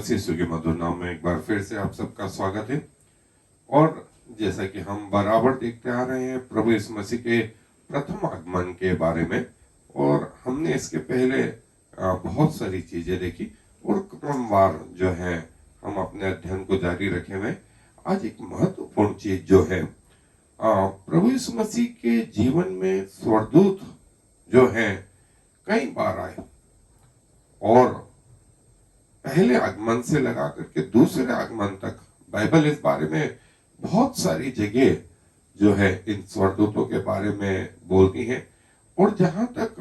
मसीह के मधुर नाम में एक बार फिर से आप सबका स्वागत है। और जैसा कि हम बराबर देखते आ रहे हैं प्रभु यीशु मसीह के प्रथम आगमन के बारे में, और हमने इसके पहले बहुत सारी चीजें देखी और क्रमवार जो है हम अपने अध्ययन को जारी रखे हुए। आज एक महत्वपूर्ण चीज जो है, प्रभु यीशु मसीह के जीवन में स्वर्गदूत जो है कई बार आए, और पहले आगमन से लगा करके दूसरे आगमन तक बाइबल इस बारे में बहुत सारी जगह जो है इन स्वर्गदूतों के बारे में बोलती है। और जहां तक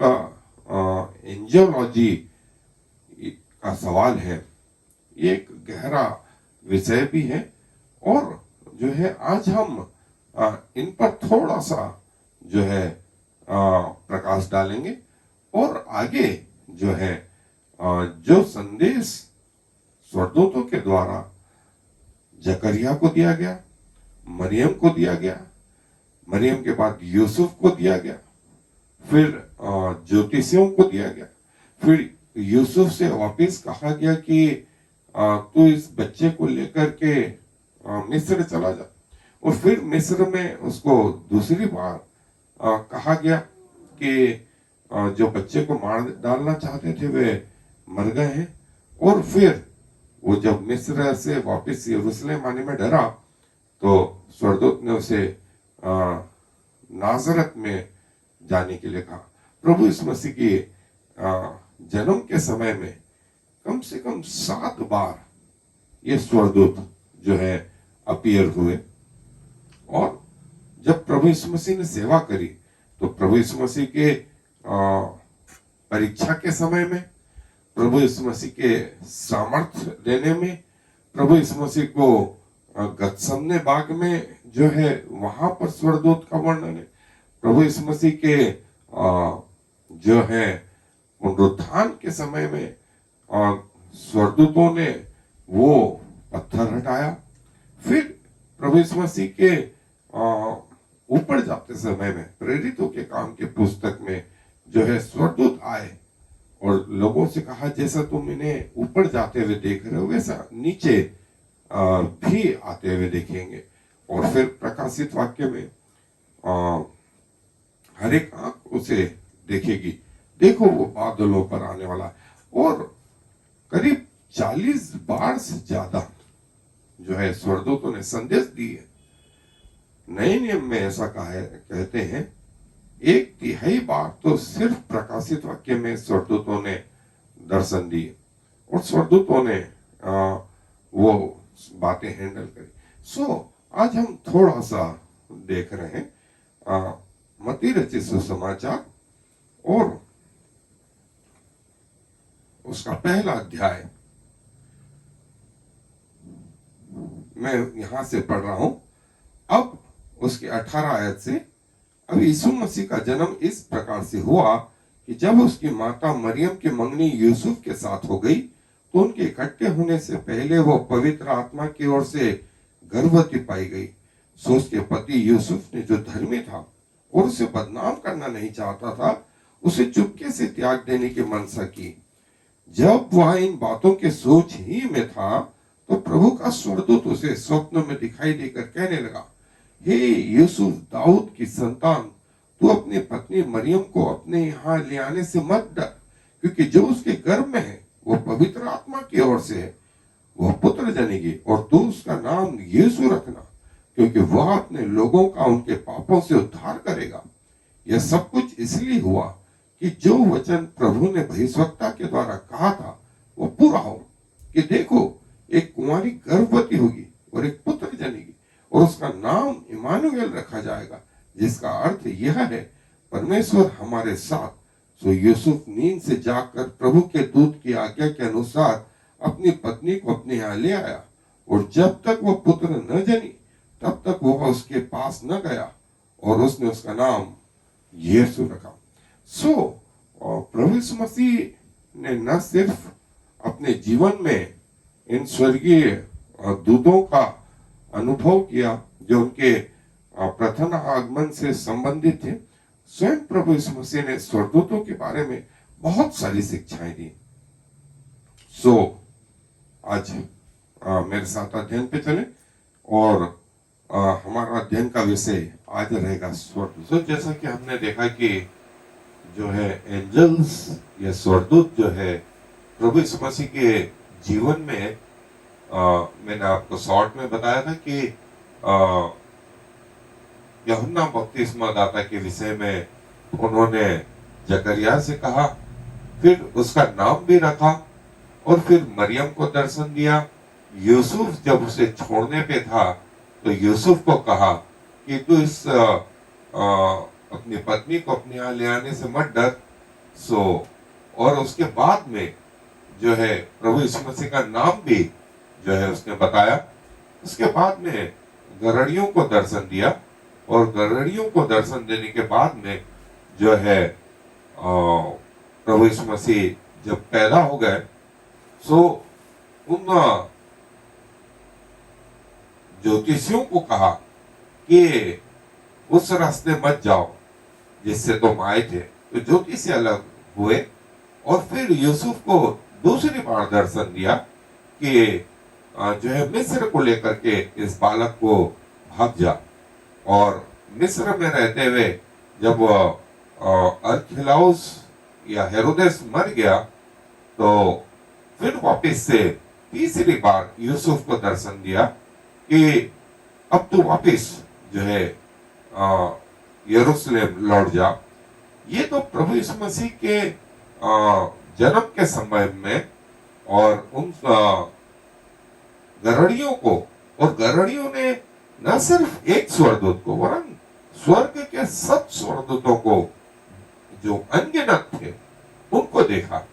एंजियोलॉजी का सवाल है, ये एक गहरा विषय भी है, और जो है आज हम इन पर थोड़ा सा जो है प्रकाश डालेंगे। और आगे जो है जो संदेश स्वर्गदूतों के द्वारा जकरिया को दिया गया, मरियम को दिया गया, मरियम के बाद यूसुफ को दिया गया, फिर ज्योतिषियों को दिया गया, फिर यूसुफ से वापस कहा गया कि तू इस बच्चे को लेकर के मिस्र चला जा, और फिर मिस्र में उसको दूसरी बार कहा गया कि जो बच्चे को मार डालना चाहते थे वे मर गए हैं। और फिर वो जब मिस्र से वापस यरूशलेम आने में डरा तो स्वर्गदूत ने उसे नाजरत में जाने के लिए कहा। प्रभु यीशु मसीह की जन्म के समय में कम से कम 7 बार ये स्वर्गदूत जो है अपीयर हुए। और जब प्रभु यीशु मसीह ने सेवा करी तो प्रभु यीशु मसीह के परीक्षा के समय में, प्रभु यीशु मसीह के सामर्थ्य देने में, प्रभु यीशु मसीह को गतसमने बाग में जो है वहां पर स्वर्गदूत का वर्णन है। प्रभु यीशु मसीह के जो है पुनरुत्थान के समय में स्वर्गदूतों ने वो पत्थर हटाया। फिर प्रभु यीशु मसीह के ऊपर जाते समय में प्रेरितों के काम के पुस्तक में जो है स्वर्गदूत आए और लोगों से कहा, जैसा तुम इन्हें ऊपर जाते हुए देख रहे हो वैसा नीचे भी आते हुए देखेंगे। और फिर प्रकाशित वाक्य में हर एक आंख उसे देखेगी, देखो वो बादलों पर आने वाला। और करीब 40 बार से ज्यादा जो है स्वर्गदूतों ने संदेश दिए। नए नियम में ऐसा कहते हैं 1/3 बार तो सिर्फ प्रकाशित वाक्य में स्वर्गदूतों ने दर्शन दिए और स्वर्गदूतों ने वो बातें हैंडल करी। आज हम थोड़ा सा देख रहे हैं मत्ती रचित सुसमाचार और उसका पहला अध्याय। मैं यहां से पढ़ रहा हूं। अब उसके 18 आयत से, अब यीशु मसीह का जन्म इस प्रकार से हुआ कि जब उसकी माता मरियम की मंगनी यूसुफ के साथ हो गई तो उनके इकट्ठे होने से पहले वो पवित्र आत्मा की ओर से गर्भवती पाई गई। सो उसके पति यूसुफ ने, जो धर्मी था और उसे बदनाम करना नहीं चाहता था, उसे चुपके से त्याग देने की मनसा की। जब वह इन बातों के सोच ही में था तो प्रभु का स्वर्गदूत उसे स्वप्न में दिखाई देकर कहने लगा, हे यूसुफ, दाऊद की संतान, तू अपनी पत्नी मरियम को अपने यहाँ ले आने से मत डर, क्योंकि जो उसके गर्भ में है वो पवित्र आत्मा की ओर से है। वह पुत्र जनेगी और तू उसका नाम यीशु रखना, क्योंकि वह अपने लोगों का उनके पापों से उद्धार करेगा। यह सब कुछ इसलिए हुआ कि जो वचन प्रभु ने भविष्यवक्ता के द्वारा कहा था वो पूरा हो, कि देखो एक कुंवारी गर्भवती होगी और एक पुत्र जनेगी और उसका नाम इमानुएल रखा जाएगा, जिसका अर्थ यह है परमेश्वर हमारे साथ। सो यूसुफ नींद से जागकर प्रभु के दूत की आज्ञा के अनुसार अपनी पत्नी को अपने यहाँ ले आया, और जब तक वह पुत्र न जनी तब तक वह उसके पास न गया, और उसने उसका नाम यीशु रखा। प्रभु यीशु मसीह ने न सिर्फ अपने जीवन में इन स्वर्गीय दूतों का अनुभव किया जो उनके प्रथम आगमन से संबंधित थे, स्वयं प्रभु यीशु मसीह ने स्वर्गदूतों के बारे में बहुत सारी शिक्षाएं दी। आज मेरे साथ अध्ययन पे चले और हमारा अध्ययन का विषय आज रहेगा स्वर्ग। तो जैसा कि हमने देखा कि जो है एंजल्स या स्वर्गदूत जो है प्रभु यीशु मसीह के जीवन में मैंने आपको शॉर्ट में बताया था कि यूहन्ना बपतिस्मा दाता के विषय में उन्होंने जकरिया से कहा, फिर उसका नाम भी रखा और फिर मरियम को दर्शन दिया। यूसुफ जब उसे छोड़ने पे था तो यूसुफ को कहा कि तू इस अपनी पत्नी को अपने यहाँ ले आने से मत डर। और उसके बाद में जो है प्रभु यीशु मसीह का नाम भी जो है उसने बताया। उसके बाद में गरड़ियों को दर्शन दिया और गरड़ियों को दर्शन देने के बाद में जो है प्रभु यीशु मसीह जब पैदा हो गए सो उन ज्योतिषियों को कहा कि उस रास्ते मत जाओ जिससे तुम आए थे। तो ज्योतिषी अलग हुए और फिर यूसुफ को दूसरी बार दर्शन दिया कि जो है मिस्र को लेकर के इस बालक को भाग जा। और मिस्र में रहते हुए जब अर्खिलाउस या हेरोदेस मर गया तो फिर वापस से तीसरी बार यूसुफ को दर्शन दिया कि अब तू वापस जो है यरूशलेम लौट जा। ये तो प्रभु यीशु मसीह के जन्म के समय में और उन गरड़ियों को, और गरड़ियों ने न सिर्फ एक स्वर्गदूत को वरन स्वर्ग के सब स्वर्गदूतों को जो अनगिनत थे उनको देखा।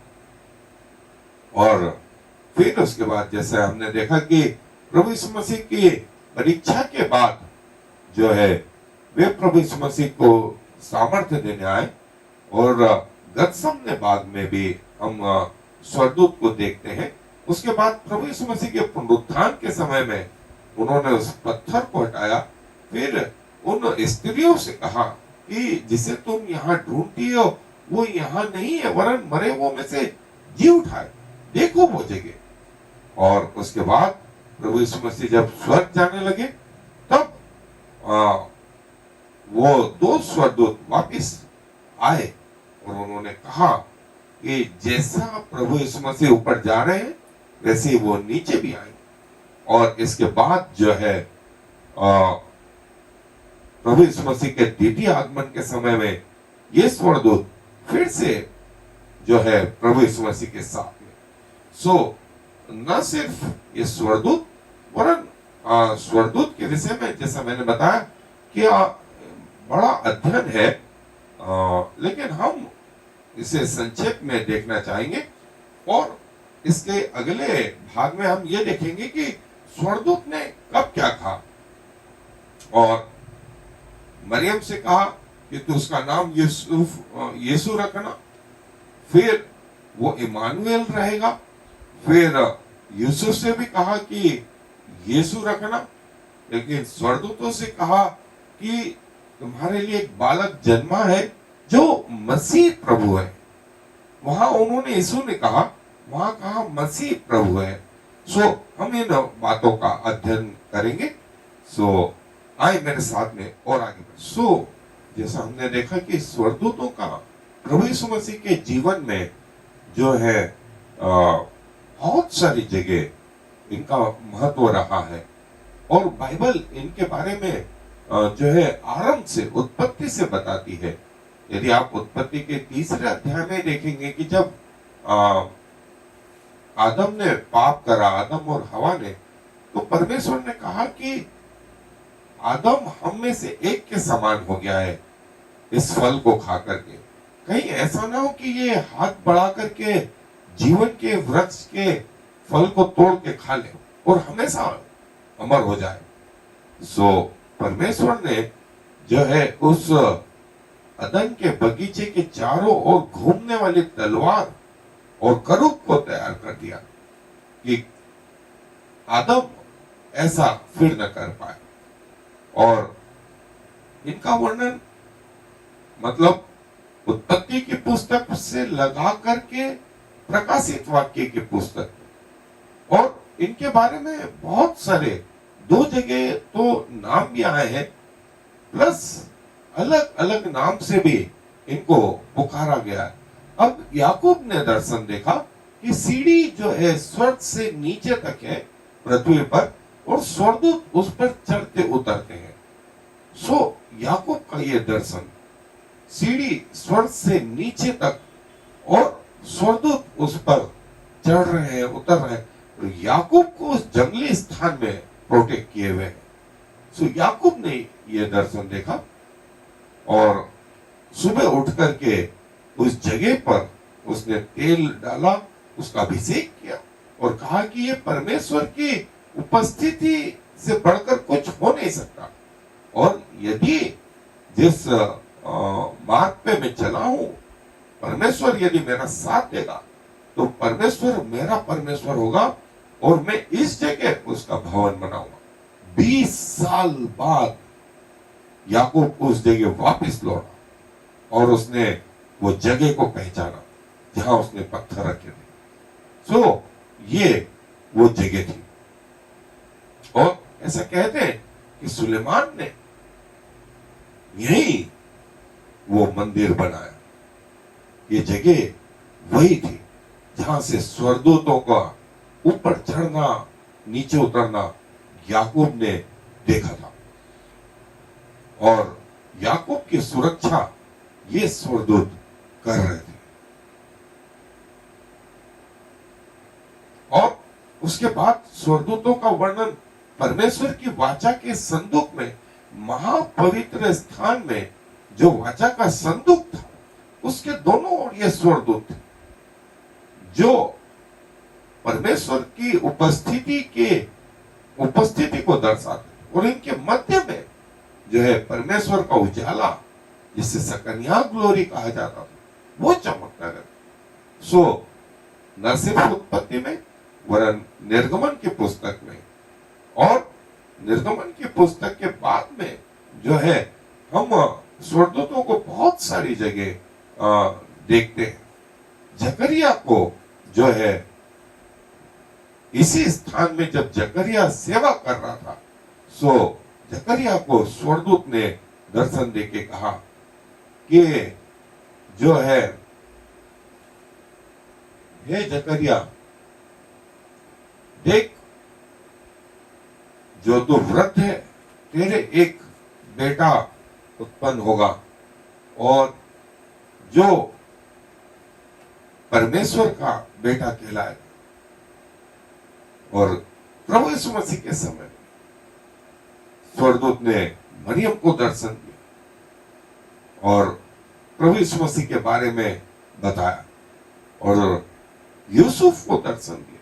और फिर उसके बाद जैसे हमने देखा कि प्रभु यीशु मसीह की परीक्षा के बाद जो है वे प्रभु यीशु मसीह को सामर्थ्य देने आए। और गतसमने बाग में भी हम स्वर्गदूत को देखते हैं। उसके बाद प्रभु यीशु मसीह के पुनरुत्थान के समय में उन्होंने उस पत्थर को हटाया, फिर उन स्त्रियों से कहा कि जिसे तुम यहाँ ढूंढती हो वो यहाँ नहीं है वरन मरे हुओं में से जी उठाए, देखो वो जगह। और उसके बाद प्रभु यीशु मसीह जब स्वर्ग जाने लगे तब वो दो स्वर्गदूत वापिस आए और उन्होंने कहा कि जैसा प्रभु यीशु मसीह ऊपर जा रहे हैं वैसे ही वो नीचे भी आए। और इसके बाद जो है प्रभु यीशु मसीह के द्वितीय आगमन के समय में ये स्वर्गदूत फिर से जो है प्रभु यीशु मसीह के साथ में। न सिर्फ ये स्वर्गदूत वरन स्वर्गदूत के विषय में जैसा मैंने बताया कि बड़ा अध्ययन है, लेकिन हम इसे संक्षेप में देखना चाहेंगे। और इसके अगले भाग में हम ये देखेंगे कि स्वर्गदूत ने कब क्या कहा। और मरियम से कहा कि तू उसका नाम यीशु रखना, फिर वो इमानुएल रहेगा। फिर यूसुफ से भी कहा कि यीशु रखना, लेकिन स्वर्गदूतों से कहा कि तुम्हारे लिए एक बालक जन्मा है जो मसीह प्रभु है। वहां उन्होंने यीशु ने कहा, वहां कहा मसीह प्रभु है। हम इन बातों का अध्ययन करेंगे। आए मेरे साथ में और आगे बढ़े। जैसा हमने देखा कि स्वर्गदूतों का प्रभु यीशु मसीह के जीवन में जो है बहुत सारी जगह इनका महत्व रहा है। और बाइबल इनके बारे में जो है आरंभ से, उत्पत्ति से बताती है। यदि आप उत्पत्ति के 3 अध्याय में देखेंगे कि जब आदम ने पाप करा, आदम और हवा ने, तो परमेश्वर ने कहा कि आदम हम में से एक के समान हो गया है इस फल को खा करके। कहीं ऐसा ना हो कि ये हाथ बढ़ा करके जीवन के वृक्ष के फल को तोड़ के खा ले और हमेशा अमर हो जाए। परमेश्वर ने जो है उस अदन के बगीचे के चारों ओर घूमने वाली तलवार और करूब को तैयार कर दिया कि आदम ऐसा फिर न कर पाए। और इनका वर्णन मतलब उत्पत्ति की पुस्तक से लगा करके प्रकाशित वाक्य की पुस्तक और इनके बारे में बहुत सारे, 2 जगह तो नाम भी आए हैं, प्लस अलग अलग नाम से भी इनको पुकारा गया है। अब याकूब ने दर्शन देखा कि सीढ़ी जो है स्वर्ग से नीचे तक है पृथ्वी पर, और स्वर्गदूत उस पर चढ़ते उतरते हैं। सो याकूब का ये दर्शन, सीढ़ी स्वर्ग से नीचे तक और स्वर्गदूत उस पर चढ़ रहे हैं, उतर रहे हैं, तो याकूब को उस जंगली स्थान में प्रोटेक्ट किए हुए हैं। सो याकूब ने ये दर्शन देखा और सुबह उठ करके उस जगह पर उसने तेल डाला, उसका अभिषेक किया और कहा कि ये परमेश्वर की उपस्थिति से बढ़कर कुछ हो नहीं सकता, और यदि जिस मार्ग पे मैं चला हूं, परमेश्वर यदि मेरा साथ देगा तो परमेश्वर मेरा परमेश्वर होगा और मैं इस जगह उसका भवन बनाऊंगा। 20 साल बाद याकूब उस जगह वापस लौटा और उसने वो जगह को पहचाना जहां उसने पत्थर रखे थे। सो ये वो जगह थी, और ऐसा कहते हैं कि सुलेमान ने यही वो मंदिर बनाया। ये जगह वही थी जहां से स्वर्गदूतों का ऊपर चढ़ना, नीचे उतरना याकूब ने देखा था, और याकूब की सुरक्षा ये स्वर्गदूत कर रहे थे। और उसके बाद स्वर्गदूतों का वर्णन परमेश्वर की वाचा के संदूक में, महापवित्र स्थान में जो वाचा का संदूक था, उसके दोनों ओर ये स्वर्गदूत थे जो परमेश्वर की उपस्थिति को दर्शाते, और इनके मध्य में जो है परमेश्वर का उजाला, जिसे सकन्या ग्लोरी कहा जाता था, वो चमकता रहता। सो न सिर्फ उत्पत्ति में वरन निर्गमन की पुस्तक में, और निर्गमन की पुस्तक के बाद में जो है हम स्वर्गदूतों को बहुत सारी जगह देखते हैं। जकरिया को जो है इसी स्थान में जब जकरिया सेवा कर रहा था, सो जकरिया को स्वर्गदूत ने दर्शन देके कहा कि जो है, हे जकरिया देख, जो तू वृद्ध है, तेरे एक बेटा उत्पन्न होगा और जो परमेश्वर का बेटा कहलाएगा। और प्रभु यीशु मसीह के समय स्वर्गदूत ने मरियम को दर्शन दिया और प्रभु यीशु मसीह के बारे में बताया, और यूसुफ को दर्शन दिया,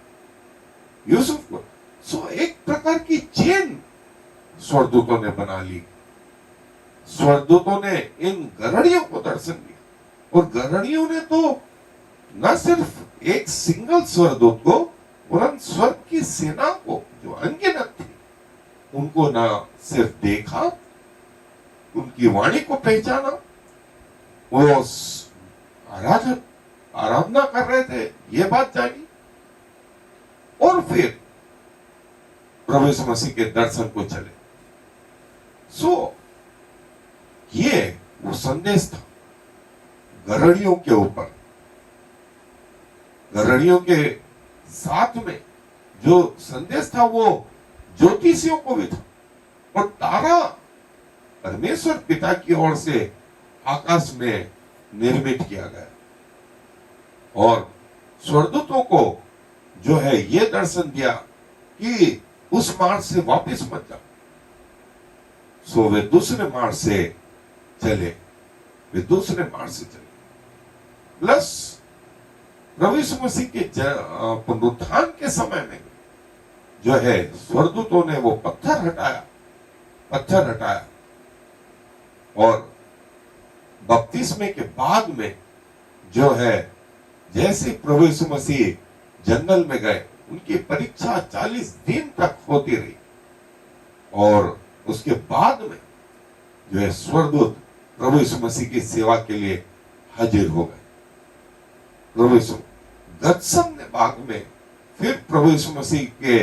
यूसुफ को। सो एक प्रकार की चेन स्वर्गदूतों ने बना ली। स्वर्गदूतों ने इन गरणियों को दर्शन दिया, और गरणियों ने तो न सिर्फ एक सिंगल स्वर्गदूत को, वरन स्वर्ग की सेना को जो अनगिनत थी, उनको न सिर्फ देखा, उनकी वाणी को पहचाना, वो आराधना कर रहे थे, ये बात जानी, और फिर प्रभु यीशु मसीह के दर्शन को चले। सो ये वो संदेश था गरणियों के ऊपर। गरणियों के साथ में जो संदेश था वो ज्योतिषियों को भी था, और तारा परमेश्वर पिता की ओर से आकाश में निर्मित किया गया, और स्वर्गदूतों को जो है ये दर्शन दिया कि उस मार्ग से वापस मत जाओ। सो वे दूसरे मार्ग से चले, वे दूसरे मार्ग से चले। प्लस प्रभु यीशु मसीह के पुनरुत्थान के समय में जो है स्वर्गदूतों ने वो पत्थर हटाया, और बपतिस्मे के बाद में जो है जैसे प्रभु यीशु मसीह जंगल में गए, उनकी परीक्षा 40 दिन तक होती रही, और उसके बाद में जो है स्वर्गदूत प्रभु यीशु मसीह की सेवा के लिए हाजिर हो गए। प्रभु यीशु गतसमने बाग में फिर प्रभु यीशु मसीह के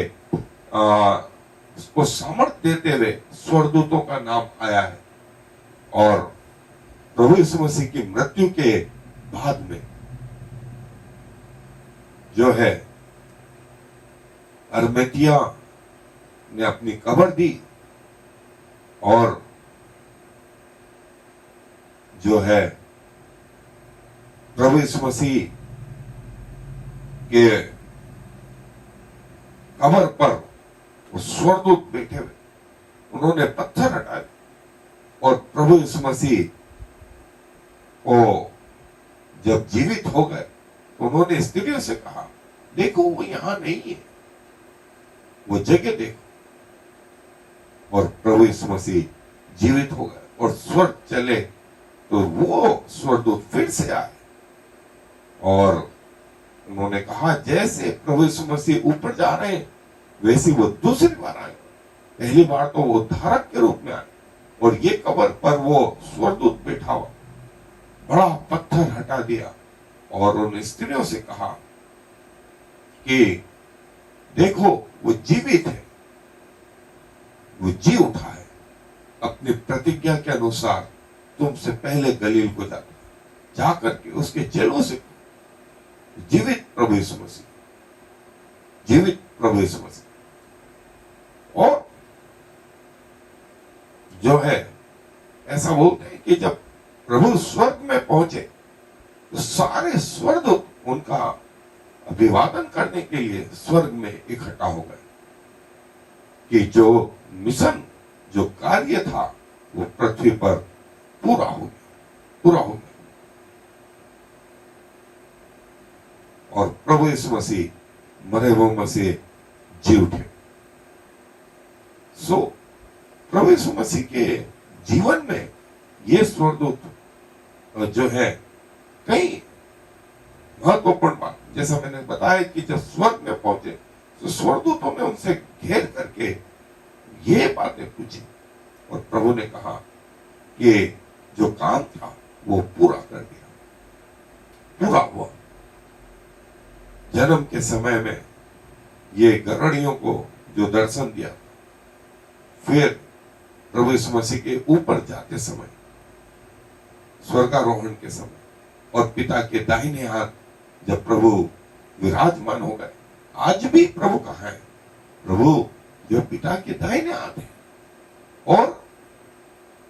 उसको सामर्थ्य देते हुए स्वर्गदूतों का नाम आया है। और प्रभु यीशु मसीह की मृत्यु के बाद में जो है अरमतिया ने अपनी कब्र दी और जो है प्रभु यीशु मसीह के कब्र पर वो स्वर्गदूत बैठे हुए, उन्होंने पत्थर हटाए और प्रभु यीशु मसीह को जब जीवित हो गए तो उन्होंने स्त्रियों से कहा, देखो वो यहां नहीं है, वो जगह देखो। और प्रभु यीशु मसीह जीवित हो गए और स्वर्ग चले तो वो स्वर्गदूत फिर से आए और उन्होंने कहा, जैसे प्रभु यीशु मसीह ऊपर जा रहे हैं वैसे वो दूसरी बार आए। पहली बार तो वो धारक के रूप में आए और ये कब्र पर वो स्वर्गदूत बैठा हुआ, बड़ा पत्थर हटा दिया और उन स्त्रियों से कहा कि देखो वो जीवित है, वो जी उठा है, अपनी प्रतिज्ञा के अनुसार तुमसे पहले गलील को जाकर के उसके चेलों से जीवित प्रभु यीशु मसीह, जीवित प्रभु यीशु मसीह। और जो है ऐसा बोलते हैं कि जब प्रभु स्वर्ग में पहुंचे तो सारे स्वर्गदूत उनका अभिवादन करने के लिए स्वर्ग में इकट्ठा हो गए कि जो मिशन, जो कार्य था वो पृथ्वी पर पूरा हो गया, पूरा हो गया। और प्रभु यीशु मसीह मरे हुए में से जी उठे। सो प्रभु यीशु मसीह के जीवन में ये स्वर्गदूत जो है कई महत्वपूर्ण बात, जैसा मैंने बताया कि जब स्वर्ग में पहुंचे तो स्वर्गदूतों ने उनसे घेर करके ये बातें पूछी और प्रभु ने कहा कि जो काम था वो पूरा कर दिया, पूरा हुआ। जन्म के समय में ये गरणियों को जो दर्शन दिया, फिर प्रभु यीशु मसीह के ऊपर जाते समय, स्वर्गारोहण के समय और पिता के दाहिने हाथ जब प्रभु विराजमान हो गए, आज भी प्रभु कहाँ है? प्रभु जो पिता के दाहिने हाथ है और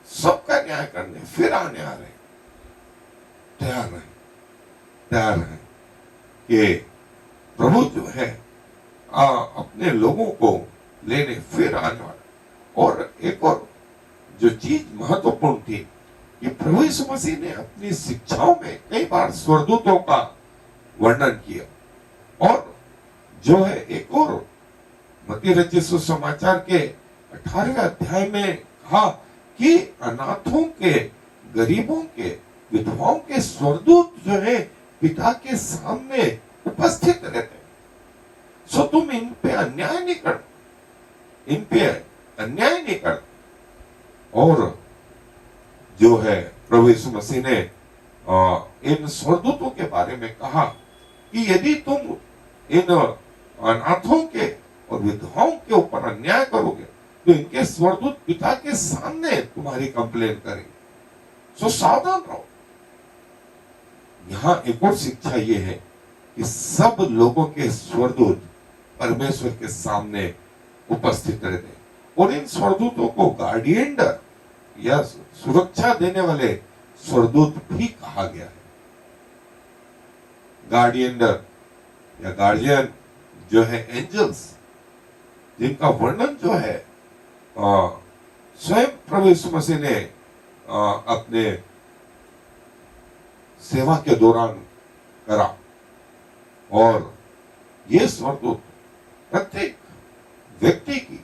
सबका न्याय करने फिर आने आ रहे, तैयार रहे, तैयार रहे कि प्रभु जो है अपने लोगों को लेने फिर आने वाला। और एक और जो चीज महत्वपूर्ण थी कि प्रभु यीशु मसीह ने अपनी शिक्षाओं में कई बार स्वर्गदूतों का वर्णन किया। और जो है एक और मत्ती रचित सुसमाचार के 18वें अध्याय में कहा कि अनाथों के, गरीबों के, विधवाओं के स्वर्गदूत जो है पिता के सामने उपस्थित रहते। सो तुम इन पे अन्याय नहीं कर, इन पे अन्याय नहीं कर। और जो है प्रभु यीशु मसीह ने इन स्वर्गदूतों के बारे में कहा कि यदि तुम इन अनाथों के और विधवाओं के ऊपर अन्याय करोगे तो इनके स्वर्गदूत पिता के सामने तुम्हारी कंप्लेन करेंगे। सो सावधान रहो। यहां एक और शिक्षा यह है कि सब लोगों के स्वर्गदूत परमेश्वर के सामने उपस्थित रहते और इन स्वर्गदूतों को गार्डियन या सुरक्षा देने वाले स्वर्गदूत भी कहा गया है। गार्डियन या गार्जियन जो है एंजल्स, जिनका वर्णन जो है स्वयं प्रभु यीशु मसीह ने अपने सेवा के दौरान करा। और ये स्वर्गदूत प्रत्येक व्यक्ति की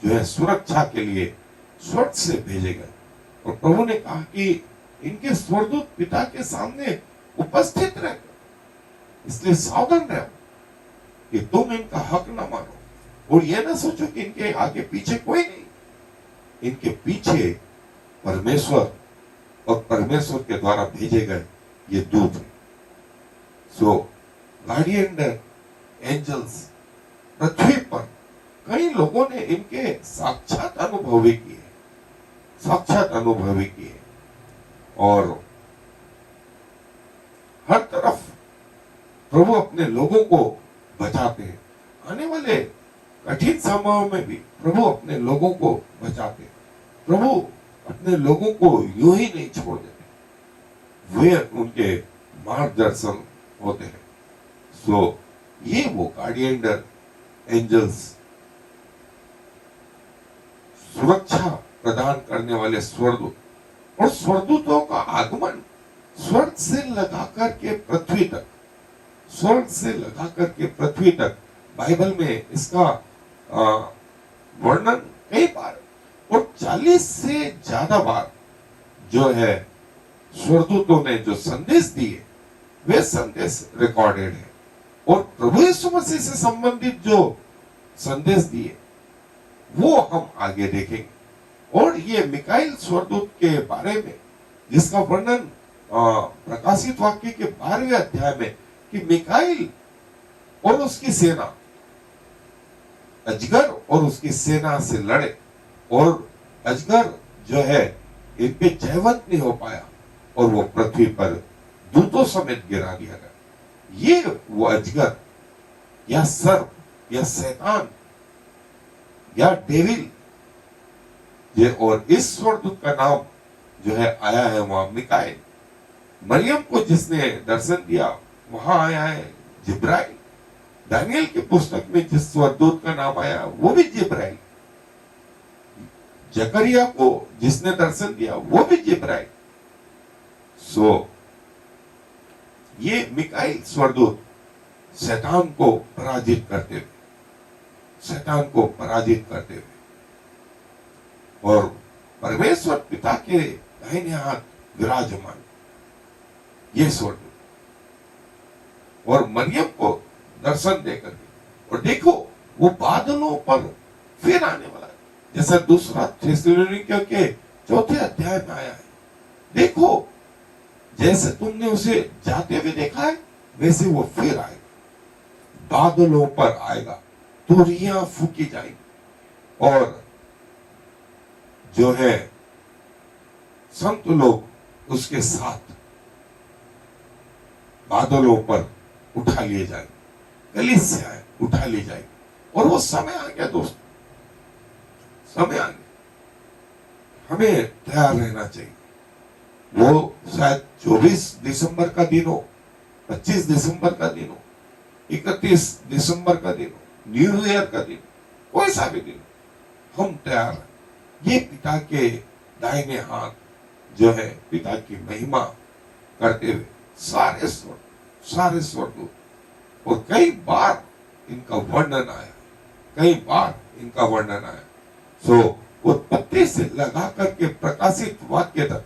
जो है सुरक्षा के लिए स्वर्ग से भेजे गए। और प्रभु ने कहा कि इनके स्वर्गदूत पिता के सामने उपस्थित रहे, इसलिए सावधान रहो कि तुम इनका हक ना मानो और यह ना सोचो कि इनके आगे पीछे कोई नहीं। इनके पीछे परमेश्वर और परमेश्वर के द्वारा भेजे गए ये दूत हैं। सो गार्डियन एंजल्स पृथ्वी पर कई लोगों ने इनके साक्षात अनुभव भी किए, साक्षात अनुभव भी किए। और हर तरफ प्रभु अपने लोगों को बचाते हैं। आने वाले कठिन समय में भी प्रभु अपने लोगों को बचाते हैं। प्रभु अपने लोगों को यूं ही नहीं छोड़ देते, वे उनके मार्गदर्शन होते हैं। सो ये वो गार्डियन एंजल्स, सुरक्षा प्रदान करने वाले स्वर्गदूत। और स्वर्गदूतों का आगमन स्वर्ग से लगाकर के पृथ्वी तक, स्वर्ग से लगाकर के पृथ्वी तक, बाइबल में इसका वर्णन कई बार और 40 से ज्यादा बार जो है स्वर्गदूतों ने जो संदेश दिए वे संदेश रिकॉर्डेड है। और प्रभु यीशु मसीह से संबंधित जो संदेश दिए वो हम आगे देखेंगे। और ये मिकाइल स्वर्गदूत के बारे में जिसका वर्णन प्रकाशित वाक्य के 12वें अध्याय में कि मिकाइल और उसकी सेना अजगर और उसकी सेना से लड़े और अजगर जो है इन पे जयवंत नहीं हो पाया और वो पृथ्वी पर दूतों समेत गिरा दिया गया। ये वो अजगर या सर्प या शैतान या डेविल ये, और इस स्वर्गदूत का नाम जो है आया है वहां मिकाइल। मरियम को जिसने दर्शन दिया वहां आया है जिब्राइल। दानियल की पुस्तक में जिस स्वर्गदूत का नाम आया वो भी जिब्राइल। जकरिया को जिसने दर्शन दिया वो भी जिब्राइल। सो ये मिकाइल स्वर्गदूत शैतान को पराजित करते हुए, शैतान को पराजित करते हुए और परमेश्वर पिता के दाहिने हाथ विराजमान ये स्वर्गदूत और मरियम को दर्शन देकर के। और देखो वो बादलों पर फिर आने वाला है, जैसा दूसरा थिस्सलुनीकियों के 4थे अध्याय में आया है। देखो जैसे तुमने उसे जाते हुए देखा है वैसे वो फिर आएगा, बादलों पर आएगा, तुरियां फूकी जाएंगी और जो है संत लोग उसके साथ बादलों पर उठा लिए जाएंगे, कलीसियाएं उठा ली जाएगी। और वो समय आ गया दोस्त, समय आ गया, हमें तैयार रहना चाहिए। वो शायद 24 दिसंबर का दिन हो, 25 दिसंबर का दिन हो, 31 दिसंबर का दिन हो, न्यू ईयर का दिन, कोई सा भी दिन, हम तैयार हैं। ये पिता के दाहिने हाथ जो है पिता की महिमा करते हुए सारे स्वर्गदूत। और कई बार इनका वर्णन आया, कई बार इनका वर्णन आया। सो उत्पत्ति से लगा करके प्रकाशित वाक्य तक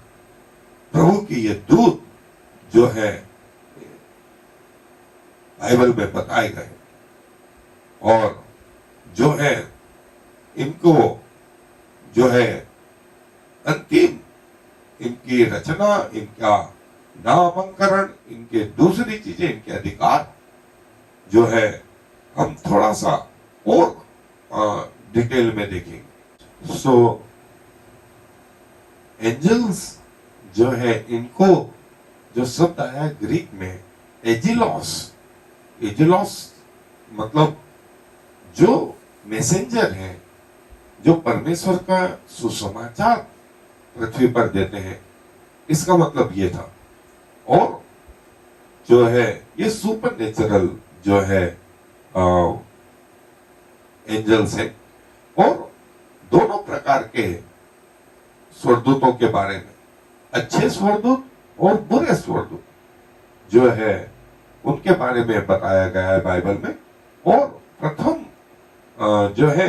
प्रभु की ये दूत जो है बाइबल में बताए गए और जो है इनको जो है अंतिम इनकी रचना, इनका नामकरण, इनके दूसरी चीजें, इनके अधिकार जो है हम थोड़ा सा और डिटेल में देखेंगे। सो एंजल्स जो है इनको जो शब्द आया ग्रीक में एजिलोस, एजिलोस मतलब जो मैसेंजर है, जो परमेश्वर का सुसमाचार पृथ्वी पर देते हैं, इसका मतलब ये था। और जो है ये सुपर नेचुरल जो है एंजल्स है। और दोनों प्रकार के स्वर्गदूतों के बारे में, अच्छे स्वर्गदूत और बुरे स्वर्गदूत जो है उनके बारे में बताया गया है बाइबल में। और प्रथम जो है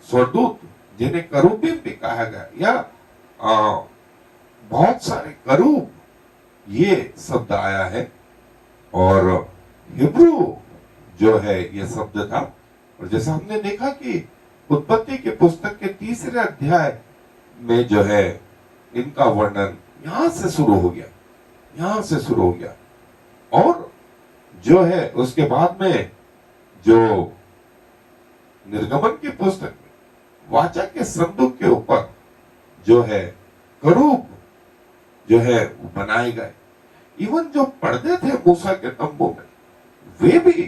स्वर्गदूत जिन्हें करूबीम भी कहा गया या बहुत सारे करूब ये शब्द आया है और हिब्रू जो है ये शब्द था। और जैसा हमने देखा कि उत्पत्ति के पुस्तक के 3रे अध्याय में जो है इनका वर्णन यहां से शुरू हो गया, यहां से शुरू हो गया। और जो है उसके बाद में जो निर्गमन की पुस्तक में वाचा के संदूक के ऊपर जो है करूब जो है वो बनाए गए। इवन जो पर्दे थे मूसा के तंबू में वे भी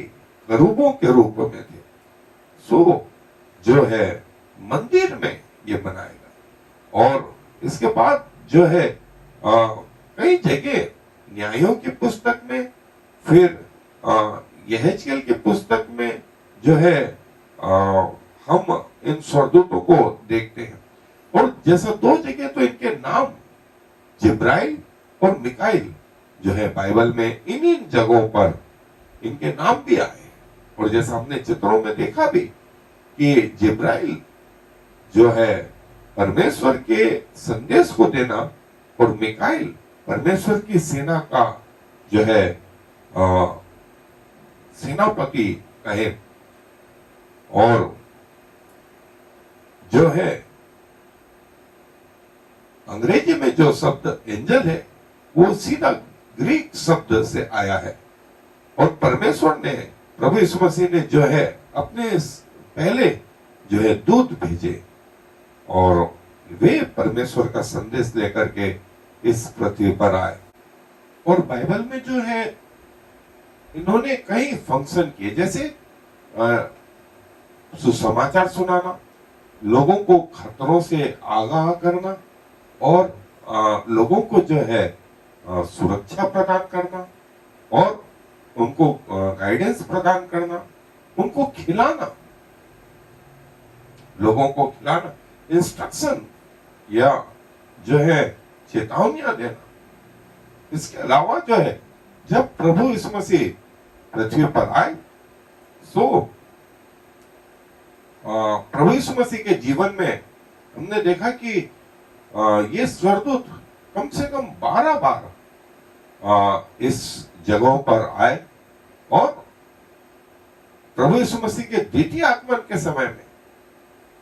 करूबों के रूप में थे। सो जो है मंदिर में ये बनाएगा। और इसके बाद जो है कई जगह न्यायों की पुस्तक में, फिर यहेजकेल की पुस्तक में जो है हम इन स्वर्गदूतों को देखते हैं। और जैसा दो जगह तो इनके नाम जिब्राइल और मिकाइल जो है बाइबल में इन जगहों पर इनके नाम भी आए। और जैसा हमने चित्रों में देखा भी कि जिब्राइल जो है परमेश्वर के संदेश को देना और मिकाइल परमेश्वर की सेना का जो है सेनापति कहे। और जो है अंग्रेजी में जो शब्द एंजल है वो सीधा ग्रीक शब्द से आया है। और परमेश्वर ने, प्रभु यीशु मसीह ने जो है अपने पहले जो है दूत भेजे और वे परमेश्वर का संदेश लेकर के इस पृथ्वी पर आए। और बाइबल में जो है इन्होंने कई फंक्शन किए, जैसे सुसमाचार सुनाना, लोगों को खतरों से आगाह करना और लोगों को जो है सुरक्षा प्रदान करना और उनको गाइडेंस प्रदान करना, उनको खिलाना, लोगों को खिलाना, इंस्ट्रक्शन या जो है चेतावनियां देना। इसके अलावा जो है जब प्रभु यीशु मसीह पृथ्वी पर आए सो प्रभु यीशु मसीह के जीवन में हमने देखा कि ये स्वर्गदूत कम से कम 12 बार इस जगहों पर आए। और प्रभु यीशु मसीह के द्वितीय आगमन के समय में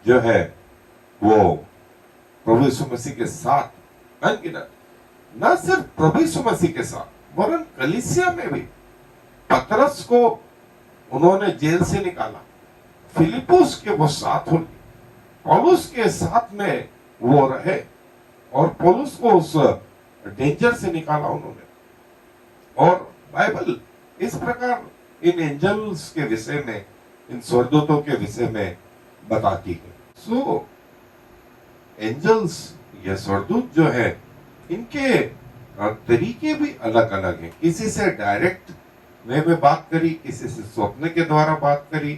जो है वो प्रभु यीशु मसीह के साथ अनगिनत, न सिर्फ प्रभु यीशु मसीह के साथ वरन कलीसिया में भी पतरस को उन्होंने जेल से निकाला, फिलिपुस के वो साथ हो, पौलुस के साथ में वो रहे और पौलुस को उस डेंजर से निकाला उन्होंने। और बाइबल इस प्रकार इन एंजल्स के विषय में, इन स्वर्गदूतों के विषय में बताती है। सो एंजल्स या स्वर्गदूत जो है इनके तरीके भी अलग अलग हैं। किसी से डायरेक्ट में बात करी, किसी से स्वप्न के द्वारा बात करी,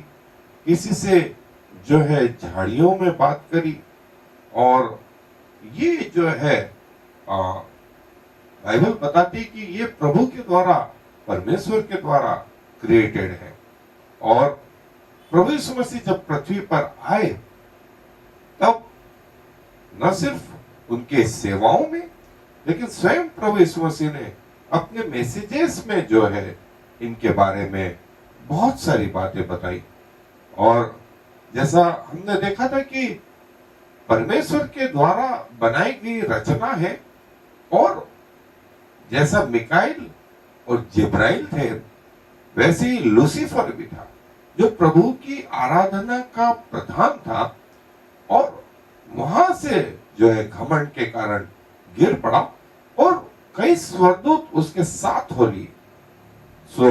किसी से जो है झाड़ियों में बात करी। और ये जो है बाइबल बताती कि ये प्रभु के द्वारा, परमेश्वर के द्वारा क्रिएटेड है। और प्रभु यीशु मसीह जब पृथ्वी पर आए तब न सिर्फ उनके सेवाओं में, लेकिन स्वयं प्रभु यीशु मसीह ने अपने मैसेजेस में जो है इनके बारे में बहुत सारी बातें बताई। और जैसा हमने देखा था कि परमेश्वर के द्वारा बनाई गई रचना है, और जैसा मिकाइल और जिब्राइल थे वैसे ही लूसीफर भी था जो प्रभु की आराधना का प्रधान था, और वहां से जो है घमंड के कारण गिर पड़ा और कई स्वर्गदूत उसके साथ हो लिए। सो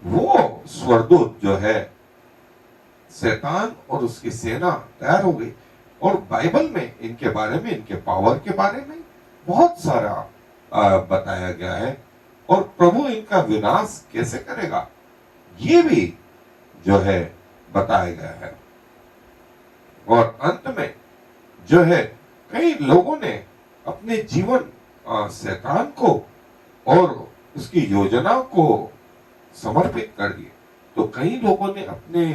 वो स्वर्गदूत जो है शैतान और उसकी सेना तैयार हो गई। और बाइबल में इनके बारे में, इनके पावर के बारे में बहुत सारा बताया गया है। और प्रभु इनका विनाश कैसे करेगा ये भी जो है बताया गया है। और अंत में जो है कई लोगों ने अपने जीवन शैतान को और उसकी योजना को समर्पित कर दिए, तो कई लोगों ने अपने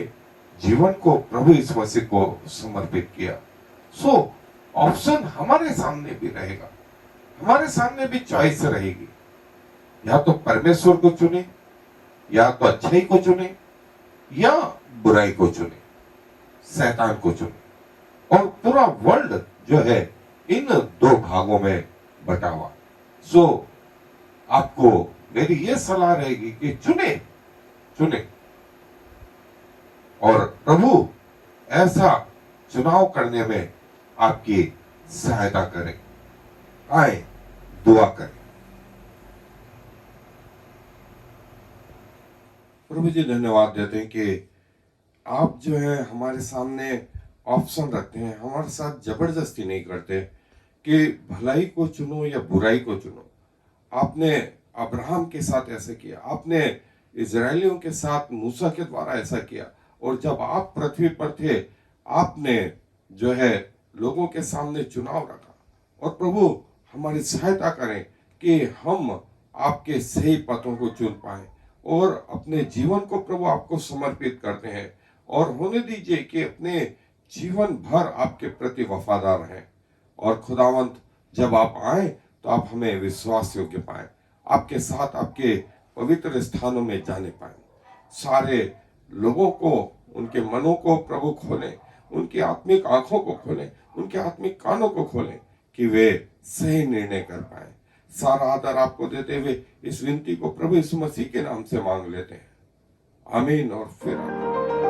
जीवन को प्रभु यीशु मसीह को समर्पित किया। सो ऑप्शन हमारे सामने भी रहेगा, हमारे सामने भी चॉइस रहेगी, या तो परमेश्वर को चुने, या तो अच्छाई को चुने, या बुराई को चुने, शैतान को चुने। और पूरा वर्ल्ड जो है इन दो भागों में बटा हुआ। सो आपको मेरी ये सलाह रहेगी कि चुने चुने, और प्रभु ऐसा चुनाव करने में आपकी सहायता करें। आए दुआ करें। प्रभु जी धन्यवाद देते हैं कि आप जो है हमारे सामने ऑप्शन रखते हैं, हमारे साथ जबरदस्ती नहीं करते कि भलाई को चुनो या बुराई को चुनो। आपने अब्राहम के साथ ऐसा किया, आपने इजरायलियों के साथ मूसा के द्वारा ऐसा किया, और जब आप पृथ्वी पर थे आपने जो है लोगों के सामने चुनाव रखा। और प्रभु हमारी सहायता करें कि हम आपके सही पथों को चुन पाए और अपने जीवन को प्रभु आपको समर्पित करते हैं, और होने दीजिए कि अपने जीवन भर आपके प्रति वफादार रहें। और खुदावंत जब आप आए तो आप हमें विश्वास योग्य पाए, आपके साथ आपके पवित्र स्थानों में जाने पाए। सारे लोगों को, उनके मनों को प्रभु खोलें, उनकी आत्मिक आंखों को खोलें, उनके आत्मिक कानों को खोलें कि वे सही निर्णय कर पाए। सारा आदर आपको देते हुए इस विनती को प्रभु यीशु मसीह के नाम से मांग लेते हैं। आमीन और फिर आमीन।